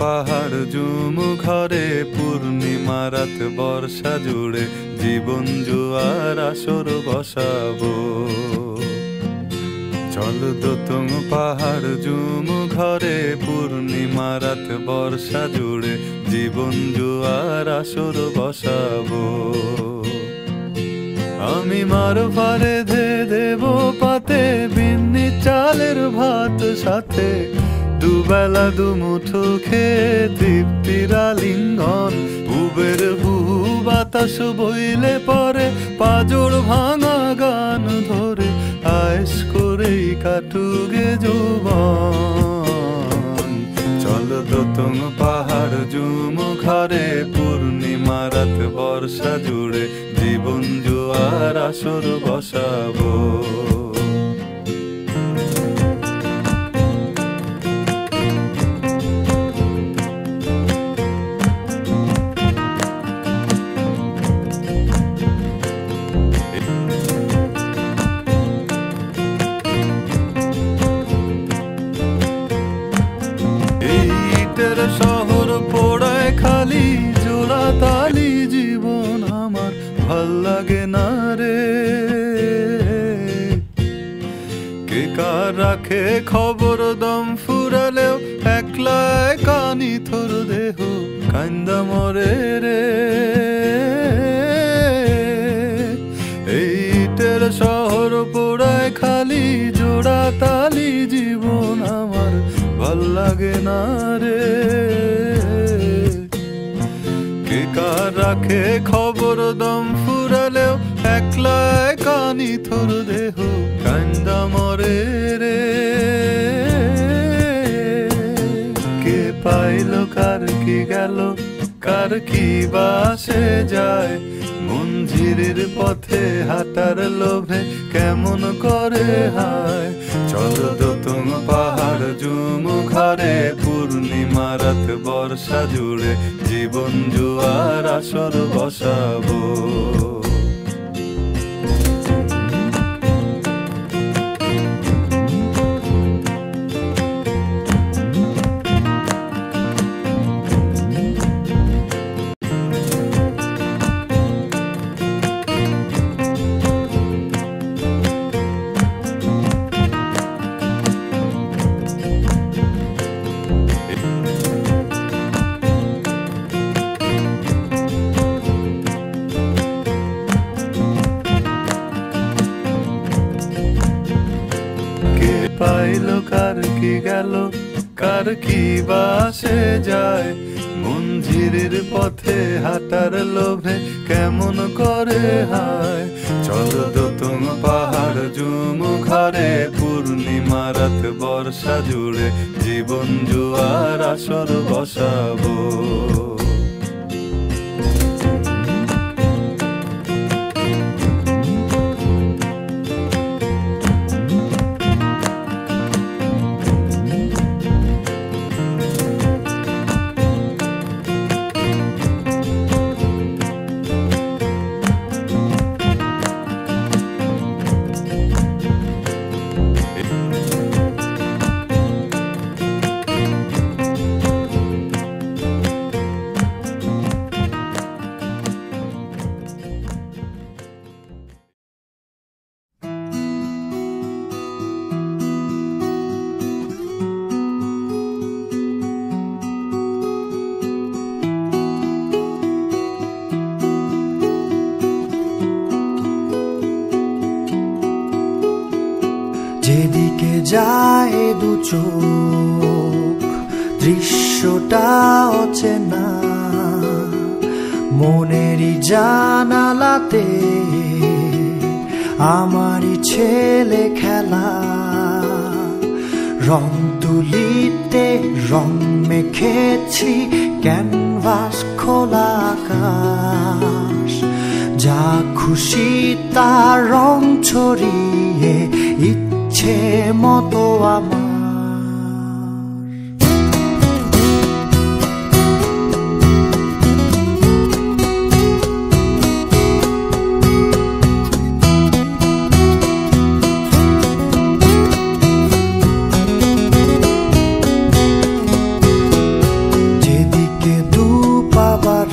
পাহাড় ঝুমু ঘরে পূর্ণিমা রাত বর্ষা জুড়ে জীবন জুয়ার আসর বসাবো। চল দোতং পাহাড় ঝুমু ঘরে পূর্ণিমা রাত বর্ষা জুড়ে জীবন জুয়ার আসর বসাবো। আমি মার ফারে ধে দেব পাতে বিন্নি চালের ভাত সাথে দুবেলা দুমুঠো খেয়ে তৃপ্তির আলিঙ্গন। উবের হুহু বাতাস বইলে পরে পাজর ভাঙা গান ধরে আয়েশ করেই কাটুগে যৌবন। চল দোতং পাহাড় ঝুমু ঘরে পূর্ণিমা রাত বর্ষা জুড়ে জীবন জুয়ার আসর বসাবো। শহর পোড়ায় খালি জোড়া তালি জীবন আমার ভাল লাগে না রে। কে কার রাখে খবর দম ফুরালেও একলা কানি থর দেহ কান্দা মরে রে। এইটের শহর পোড়ায় খালি জোড়া তালি জীবন আমার ভাল লাগে না রে। কে কার রাখে খবর দম ফুরালেও একলা কানি থর দেহ কান্দা মরে রে। কে পাইল কার কি গেল কার কি বাসে যায় মঞ্জিরের পথে হাঁটার লোভে কেমন করে হায়। চল দোতং পাহাড় ঝুমু ঘরে পূর্ণিমা রাত বর্ষা জুড়ে জীবন জুয়ার আসর বসাবো। পাইল কার কি গেল কার কি বাসে যায় মঞ্জিরের পথে হাঁটার লোভে কেমন করে হায়। চল দোতং পাহাড় ঝুমু ঘরে পূর্ণিমা রাত বর্ষা জুড়ে জীবন জুয়ার আসর বসাবো। যেদিকে যায় দু চোখ দৃশ্যটা অচেনা মনেরই জানালাতে আমারই ছেলে খেলা। রং তুলিতে রং মেখেছি ক্যানভাস খোলা আকাশ যা খুশি তার রং ছড়িয়ে ইচ্ছে মতো আমার। পাবার